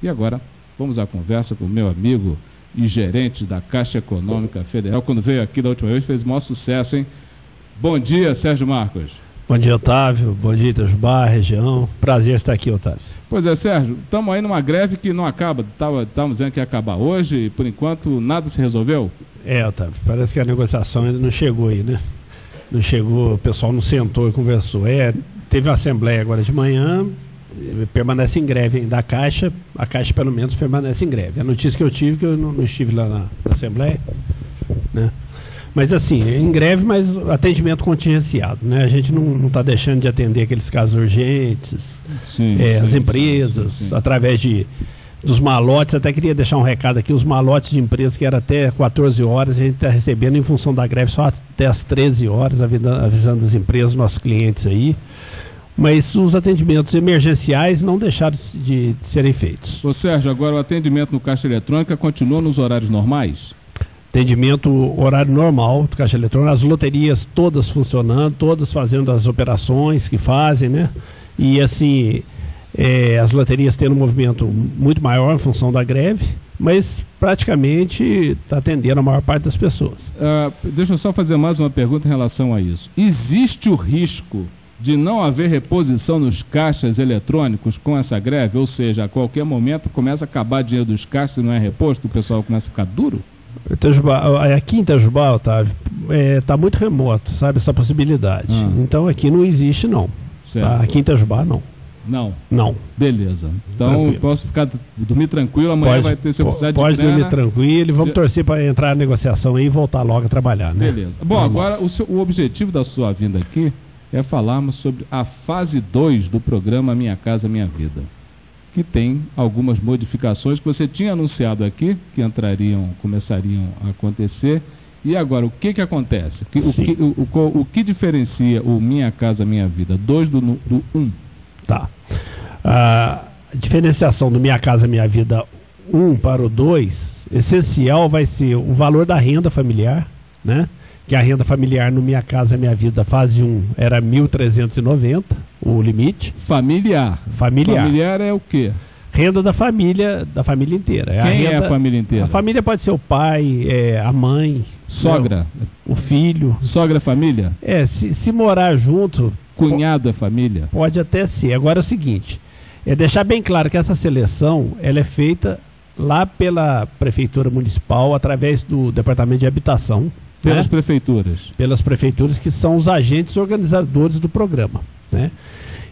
E agora, vamos à conversa com o meu amigo e gerente da Caixa Econômica Federal. Quando veio aqui da última vez, fez o maior sucesso, hein? Bom dia, Sérgio Marcos. Bom dia, Otávio. Bom dia, Itajubá, região. Prazer estar aqui, Otávio. Pois é, Sérgio, estamos aí numa greve que não acaba. Estávamos dizendo que ia acabar hoje e, por enquanto, nada se resolveu? Otávio, parece que a negociação ainda não chegou aí, né? Não chegou, o pessoal não sentou e conversou. Teve uma assembleia agora de manhã, permanece em greve ainda a Caixa pelo menos permanece em greve. A notícia que eu tive, que eu não estive lá na assembleia, né? Mas assim, em greve, mas atendimento contingenciado, né? A gente não está deixando de atender aqueles casos urgentes, as empresas, através dos malotes. Até queria deixar um recado aqui, os malotes de empresas que era até 14 horas, a gente está recebendo em função da greve só até as 13 horas, avisando as empresas, nossos clientes aí. Mas os atendimentos emergenciais não deixaram de serem feitos. Ô Sérgio, agora o atendimento no Caixa Eletrônica continua nos horários normais? Atendimento horário normal do Caixa Eletrônica, as loterias todas funcionando, todas fazendo as operações que fazem, né? E assim, as loterias tendo um movimento muito maior em função da greve, mas praticamente está atendendo a maior parte das pessoas. Deixa eu só fazer mais uma pergunta em relação a isso. Existe o risco de não haver reposição nos caixas eletrônicos com essa greve? Ou seja, a qualquer momento começa a acabar dinheiro dos caixas e não é reposto, o pessoal começa a ficar duro? Aqui em Itajubá, Otávio, está muito remoto, sabe, essa possibilidade. Então aqui não existe, não. Tá? Aqui em Itajubá, não. Não. Beleza. Então posso dormir tranquilo, amanhã vai ter possibilidade de grana. Pode dormir tranquilo e vamos torcer para entrar na negociação aí e voltar logo a trabalhar, né? Beleza. Bom, agora o objetivo da sua vinda aqui é falarmos sobre a fase 2 do programa Minha Casa Minha Vida, que tem algumas modificações que você tinha anunciado aqui, que começariam a acontecer. E agora, o que acontece? O que diferencia o Minha Casa Minha Vida 2 do 1? Tá. A diferenciação do Minha Casa Minha Vida 1 para o 2, essencial vai ser o valor da renda familiar, né? Que a renda familiar no Minha Casa Minha Vida fase 1 era 1.390, o limite. Familiar é o quê? Renda da família inteira. Quem é a família inteira? A família pode ser o pai, a mãe, sogra, o filho. Sogra é família? Se morar junto... Cunhado é família? Pode até ser. Agora é o seguinte, deixar bem claro que essa seleção ela é feita lá pela Prefeitura Municipal, através do Departamento de Habitação. Pelas prefeituras? Pelas prefeituras, que são os agentes organizadores do programa, né?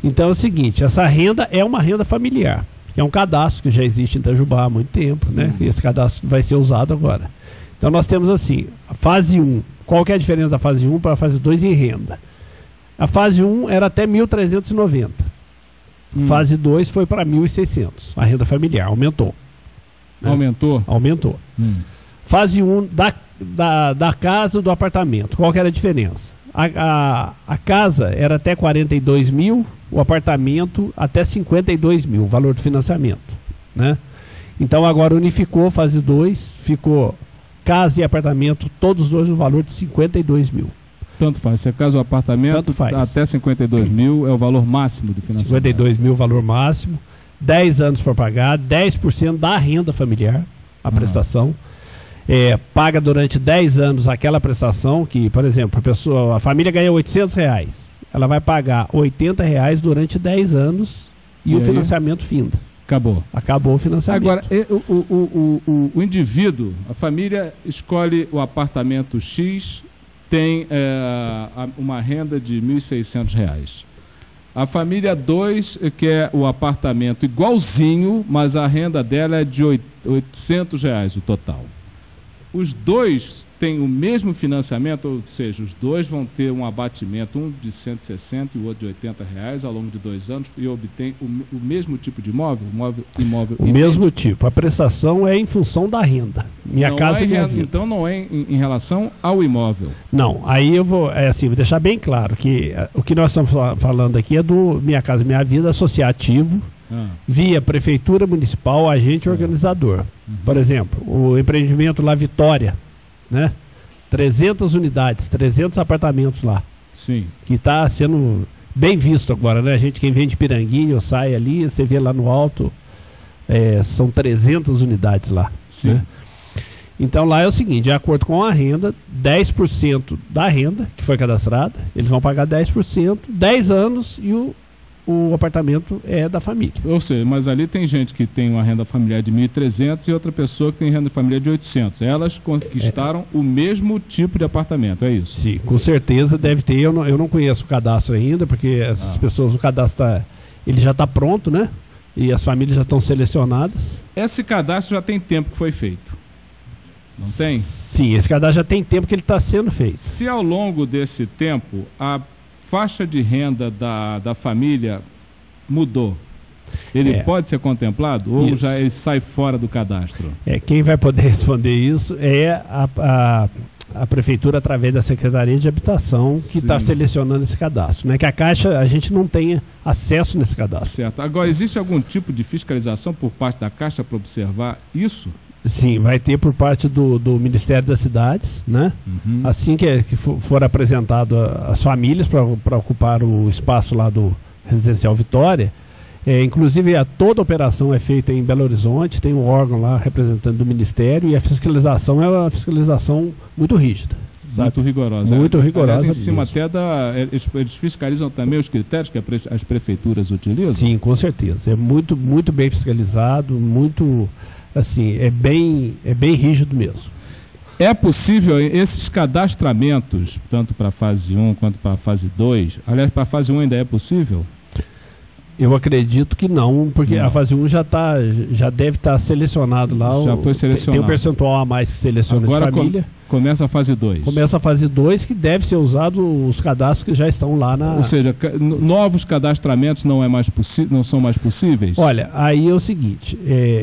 Então é o seguinte, essa renda é uma renda familiar, que é um cadastro que já existe em Itajubá há muito tempo, né? E esse cadastro vai ser usado agora. Então nós temos assim, a fase 1, qual que é a diferença da fase 1 para a fase 2 em renda? A fase 1 era até 1.390, fase 2 foi para 1.600, a renda familiar aumentou. Né? Aumentou. Fase 1 da casa, do apartamento. Qual que era a diferença? A casa era até 42 mil, o apartamento até 52 mil, o valor do financiamento, né? Então agora unificou, fase 2, ficou casa e apartamento, todos os dois no valor de 52 mil. Tanto faz, se é casa ou apartamento, até 52 mil é o valor máximo do financiamento. 52 mil, valor máximo, 10 anos para pagar, 10% da renda familiar, a prestação. Paga durante 10 anos aquela prestação que, por exemplo, a família ganha R$800, ela vai pagar R$80 durante 10 anos e o financiamento finda. Acabou o financiamento. Agora, o indivíduo, a família escolhe o apartamento X, tem uma renda de R$1.600. A família 2 quer o apartamento igualzinho, mas a renda dela é de R$800 o total. Os dois têm o mesmo financiamento, ou seja, os dois vão ter um abatimento, um de 160 e o outro de R$80 ao longo de 2 anos, e obtém o mesmo tipo de imóvel? O mesmo tipo. A prestação é em função da renda. Minha Casa Minha Vida. Então não é em relação ao imóvel? Não. Aí eu vou deixar bem claro que o que nós estamos falando aqui é do Minha Casa Minha Vida associativo, via Prefeitura Municipal, agente organizador. Por exemplo, o empreendimento lá Vitória, né? 300 unidades, 300 apartamentos lá. Sim. Que está sendo bem visto agora, né? Quem vem de Piranguinho sai ali, você vê lá no alto São 300 unidades lá. Sim. Né? Então lá é o seguinte, de acordo com a renda, 10% da renda que foi cadastrada, eles vão pagar 10%, 10 anos e o apartamento é da família. Ou seja, mas ali tem gente que tem uma renda familiar de 1.300 e outra pessoa que tem renda familiar de 800. Elas conquistaram o mesmo tipo de apartamento, é isso? Sim, com certeza deve ter. Eu não conheço o cadastro ainda, porque essas pessoas, o cadastro ele já está pronto, né? E as famílias já estão selecionadas. Esse cadastro já tem tempo que foi feito, não tem? Sim, esse cadastro já tem tempo que ele está sendo feito. Se ao longo desse tempo a faixa de renda da família mudou, ele pode ser contemplado ou já ele sai fora do cadastro? Quem vai poder responder isso é a prefeitura através da Secretaria de Habitação que está selecionando esse cadastro, né? Que a Caixa, a gente não tenha acesso nesse cadastro. Certo. Agora, existe algum tipo de fiscalização por parte da Caixa para observar isso? Sim, vai ter por parte do Ministério das Cidades, né? Assim que for apresentado as famílias para ocupar o espaço lá do Residencial Vitória, inclusive toda a operação é feita em Belo Horizonte, tem um órgão lá representante do Ministério e a fiscalização é uma fiscalização muito rígida. Muito rigorosa. Muito rigorosa. Aliás, em cima até eles fiscalizam também os critérios que as prefeituras utilizam? Sim, com certeza. É muito, muito bem fiscalizado, muito... Assim, é bem rígido mesmo. É possível esses cadastramentos, tanto para a fase 1 quanto para a fase 2, aliás, para a fase 1 ainda é possível? Eu acredito que não, porque a fase 1 já deve estar selecionado lá. Já foi selecionado. Tem um percentual a mais que seleciona agora a família. Começa a fase 2. Começa a fase 2, que deve ser usado os cadastros que já estão lá na... Ou seja, novos cadastramentos não são mais possíveis? Olha, aí é o seguinte,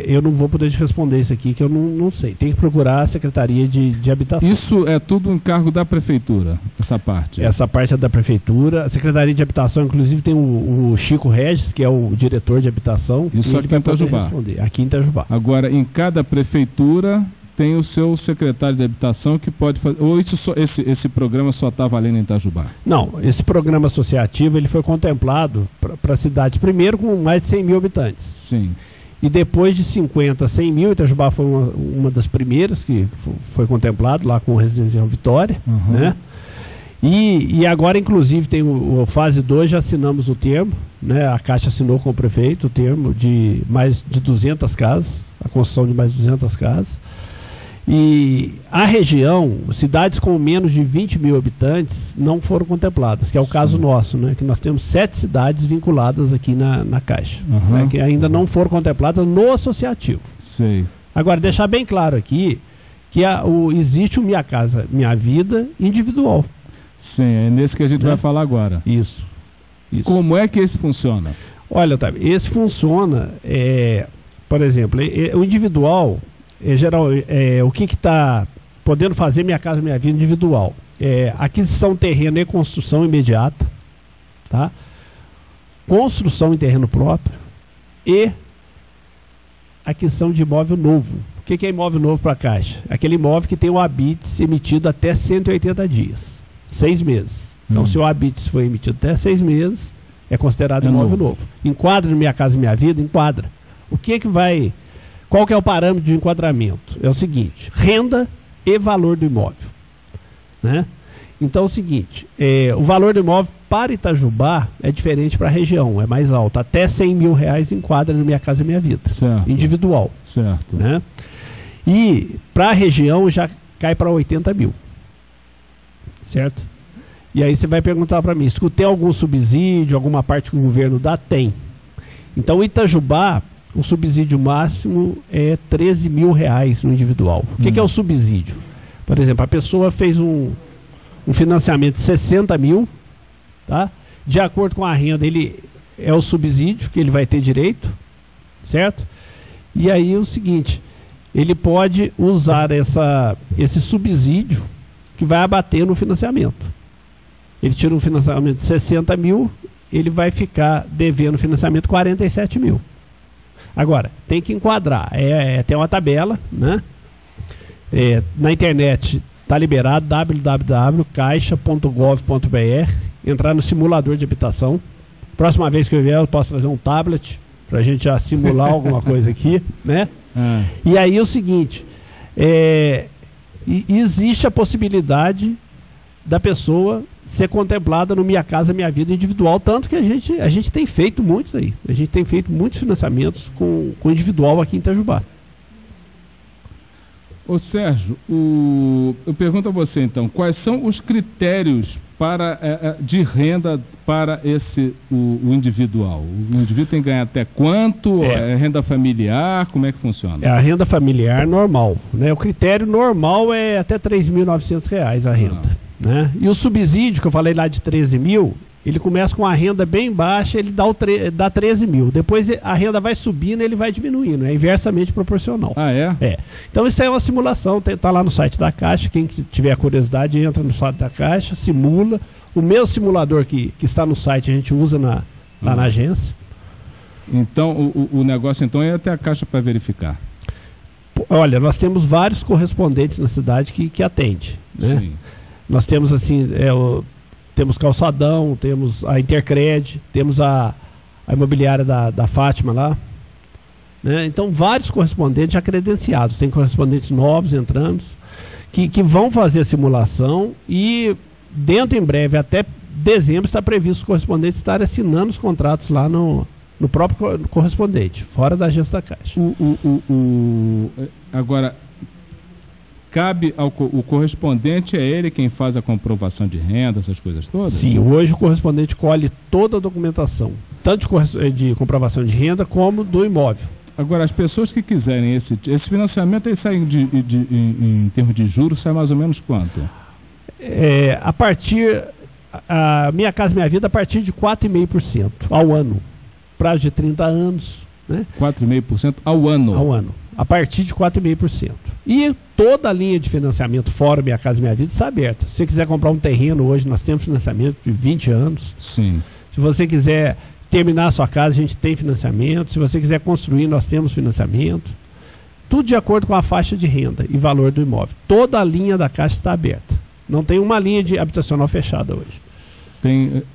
eu não vou poder te responder isso aqui, que eu não sei. Tem que procurar a Secretaria de Habitação. Isso é tudo um encargo da Prefeitura, essa parte? Essa parte é da Prefeitura. A Secretaria de Habitação, inclusive, tem o Chico Regis, que é o diretor de Habitação. Isso aqui em Itajubá. Aqui em Itajubá. Agora, em cada prefeitura tem o seu secretário de habitação que pode fazer... Ou esse programa só está valendo em Itajubá? Não, esse programa associativo ele foi contemplado para cidades, primeiro com mais de 100 mil habitantes. Sim. E depois de 50 a 100 mil, Itajubá foi uma das primeiras que foi contemplado lá com o Residencial Vitória, né? E agora, inclusive, tem o fase 2, já assinamos o termo, né? A Caixa assinou com o prefeito o termo de mais de 200 casas, a construção de mais de 200 casas. E a região, cidades com menos de 20 mil habitantes não foram contempladas, que é o caso nosso, né? Que nós temos 7 cidades vinculadas aqui na Caixa, né? Que ainda não foram contempladas no associativo. Sei. Agora, deixar bem claro aqui que existe o Minha Casa Minha Vida individual. Sim, é nesse que a gente vai falar agora. Isso. Como é que esse funciona? Olha, Otávio, esse funciona, por exemplo, o individual... o que está podendo fazer Minha Casa Minha Vida individual? Aquisição de terreno e construção imediata, tá? Construção em terreno próprio e aquisição de imóvel novo. O que é imóvel novo para a Caixa? Aquele imóvel que tem o habites emitido até 180 dias, 6 meses. Então, se o habites foi emitido até 6 meses, é considerado imóvel novo. Enquadra no Minha Casa Minha Vida? Enquadra. Qual que é o parâmetro de enquadramento? É o seguinte, renda e valor do imóvel, né? Então é o seguinte, o valor do imóvel para Itajubá é diferente para a região, é mais alto. Até 100 mil reais enquadra no Minha Casa Minha Vida, certo. Individual. Certo. Né? E para a região já cai para 80 mil, certo? E aí você vai perguntar para mim, se tem algum subsídio, alguma parte que o governo dá? Tem. Então Itajubá, o subsídio máximo é 13 mil reais no individual. O que é o subsídio? Por exemplo, a pessoa fez um financiamento de 60 mil, tá? De acordo com a renda, ele é o subsídio que ele vai ter direito, certo? E aí é o seguinte, ele pode usar esse subsídio que vai abater no financiamento. Ele tira um financiamento de 60 mil, ele vai ficar devendo financiamento 47 mil. Agora, tem que enquadrar, tem uma tabela, né? Na internet está liberado, www.caixa.gov.br, entrar no simulador de habitação. Próxima vez que eu vier, eu posso fazer um tablet para a gente já simular alguma coisa aqui, né? E aí é o seguinte, existe a possibilidade da pessoa ser contemplada no Minha Casa Minha Vida individual, tanto que a gente tem feito muitos aí. A gente tem feito muitos financiamentos com individual aqui em Itajubá. Ô Sérgio, eu pergunto a você então, quais são os critérios de renda para o individual? O indivíduo tem que ganhar até quanto? É renda familiar? Como é que funciona? É a renda familiar normal, né? O critério normal é até R$ 3.900 a renda. Né? E o subsídio, que eu falei lá de 13 mil, ele começa com a renda bem baixa, ele dá 13 mil. Depois a renda vai subindo, ele vai diminuindo, é inversamente proporcional. Ah, é? É. Então isso aí é uma simulação, está lá no site da Caixa, quem tiver curiosidade entra no site da Caixa, simula. O mesmo simulador que está no site a gente usa lá na agência. Então o negócio então é até a Caixa para verificar. Olha, nós temos vários correspondentes na cidade que atende, né? Sim. Nós temos assim, temos Calçadão, temos a Intercred, temos a imobiliária da Fátima lá, né? Então vários correspondentes já credenciados, tem correspondentes novos entrando, que vão fazer a simulação e dentro em breve, até dezembro, está previsto os correspondentes estarem assinando os contratos lá no próprio correspondente, fora da agência da Caixa. Agora, cabe o correspondente, é ele quem faz a comprovação de renda, essas coisas todas? Sim, hoje o correspondente colhe toda a documentação, tanto de comprovação de renda como do imóvel. Agora, as pessoas que quiserem esse financiamento, ele sai em termos de juros, sai mais ou menos quanto? A Minha Casa Minha Vida a partir de 4,5% ao ano, prazo de 30 anos. Né? 4,5% ao ano? Ao ano, a partir de 4,5%. E toda a linha de financiamento fora Minha Casa Minha Vida está aberta. Se você quiser comprar um terreno hoje, nós temos financiamento de 20 anos. Sim. Se você quiser terminar a sua casa, a gente tem financiamento. Se você quiser construir, nós temos financiamento. Tudo de acordo com a faixa de renda e valor do imóvel. Toda a linha da Caixa está aberta. Não tem uma linha de habitacional fechada hoje.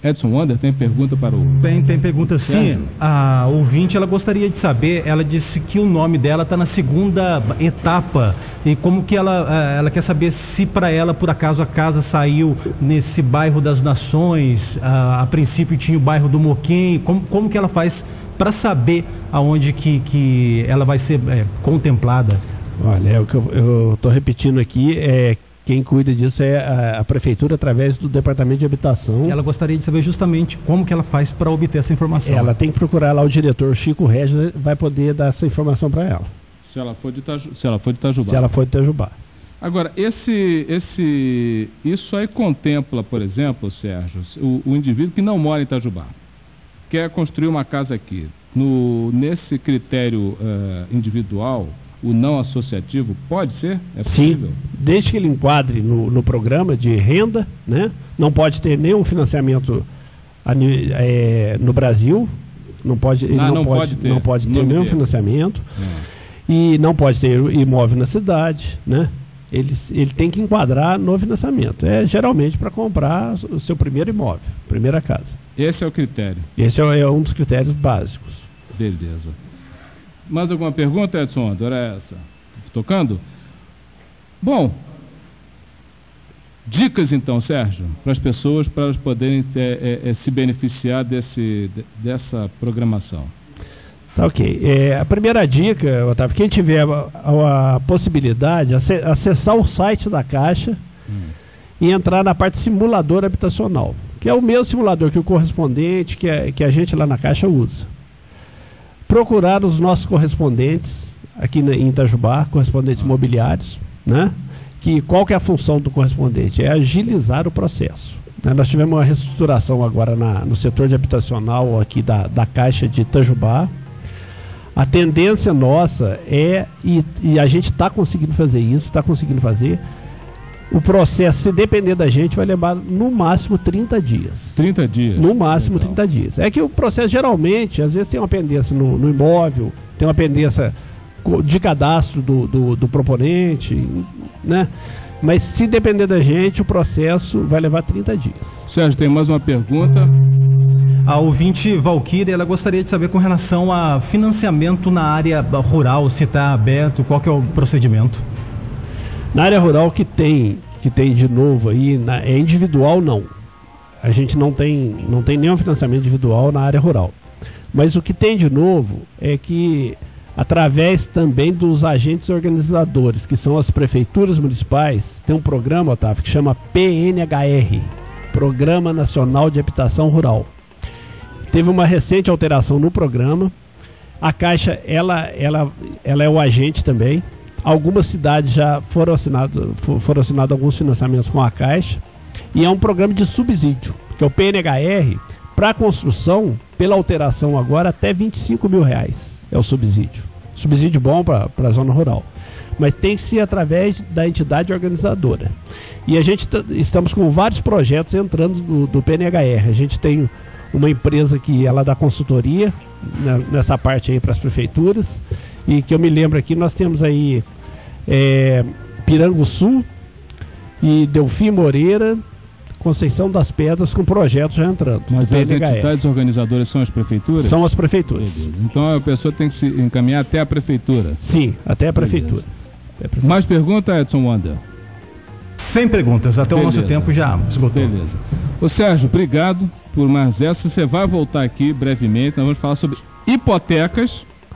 Edson Wander tem pergunta para o... Tem pergunta sim. A ouvinte, ela gostaria de saber, ela disse que o nome dela está na segunda etapa, e como que ela quer saber se para ela, por acaso, a casa saiu nesse bairro das Nações, a princípio tinha o bairro do Moquém, como que ela faz para saber aonde que ela vai ser contemplada? Olha, o que eu estou repetindo aqui quem cuida disso é a prefeitura através do departamento de habitação. Ela gostaria de saber justamente como que ela faz para obter essa informação. Ela tem que procurar lá o diretor Chico Regis, vai poder dar essa informação para ela. Se ela for de Itajubá. Se ela for de Itajubá. Agora, isso aí contempla, por exemplo, Sérgio, o indivíduo que não mora em Itajubá, quer construir uma casa aqui. Nesse critério individual, o não associativo pode ser? É possível? Sim, desde que ele enquadre no programa de renda, né? Não pode ter nenhum financiamento no Brasil, não pode ter nenhum financiamento, e não pode ter imóvel na cidade, né? Ele tem que enquadrar no financiamento. Geralmente para comprar o seu primeiro imóvel, primeira casa. Esse é o critério? Esse é um dos critérios básicos. Beleza. Mais alguma pergunta, Edson? Era essa? Tocando? Bom, dicas então, Sérgio, para as pessoas, para elas poderem se beneficiar dessa programação. Tá, ok. A primeira dica, Otávio, quem tiver a possibilidade, acessar o site da Caixa e entrar na parte simulador habitacional, que é o mesmo simulador que o correspondente, que a gente lá na Caixa usa. Procurar os nossos correspondentes aqui em Itajubá, correspondentes imobiliários, né? Qual que é a função do correspondente? É agilizar o processo. Né? Nós tivemos uma reestruturação agora no setor de habitacional aqui da Caixa de Itajubá. A tendência nossa e a gente está conseguindo fazer isso, o processo, se depender da gente, vai levar no máximo 30 dias. 30 dias? No máximo 30 dias. É que o processo geralmente, às vezes tem uma pendência no imóvel, tem uma pendência de cadastro do proponente, né? Mas se depender da gente, o processo vai levar 30 dias. Sérgio, tem mais uma pergunta? A ouvinte Valquíria, ela gostaria de saber com relação a financiamento na área rural, se está aberto, qual que é o procedimento? Na área rural que tem de novo aí, é individual não. A gente não tem nenhum financiamento individual na área rural. Mas o que tem de novo é que, através também dos agentes organizadores, que são as prefeituras municipais, tem um programa, Otávio, que chama PNHR, Programa Nacional de Habitação Rural. Teve uma recente alteração no programa. A Caixa, ela é o agente também. Algumas cidades já foram assinados alguns financiamentos com a Caixa. E é um programa de subsídio, que é o PNHR, para construção, pela alteração agora, até R$25 mil é o subsídio. Subsídio bom para a zona rural. Mas tem que ser através da entidade organizadora. E a gente estamos com vários projetos entrando do PNHR. A gente tem uma empresa que ela dá consultoria nessa parte aí para as prefeituras. E que eu me lembro aqui, nós temos aí Piranguçu e Delfim Moreira, Conceição das Pedras, com projetos já entrando. Mas as entidades organizadoras são as prefeituras? São as prefeituras. Beleza. Então a pessoa tem que se encaminhar até a prefeitura? Sim, até a prefeitura. Mais pergunta, Edson Wander? Sem perguntas, até o nosso tempo já esgotou. Beleza. Ô Sérgio, obrigado por mais essa. Você vai voltar aqui brevemente, nós vamos falar sobre hipotecas.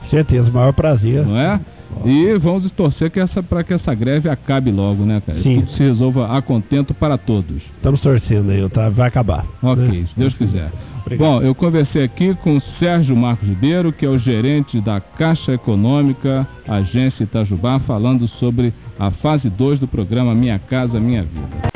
Certeza, maior prazer. Não é? E vamos torcer para que essa greve acabe logo, né, cara? Sim. Tudo se resolva a contento para todos. Estamos torcendo aí, vai acabar. Ok, né? se Deus quiser. Obrigado. Bom, eu conversei aqui com o Sérgio Marcos Ribeiro, que é o gerente da Caixa Econômica, Agência Itajubá, falando sobre a fase 2 do programa Minha Casa Minha Vida.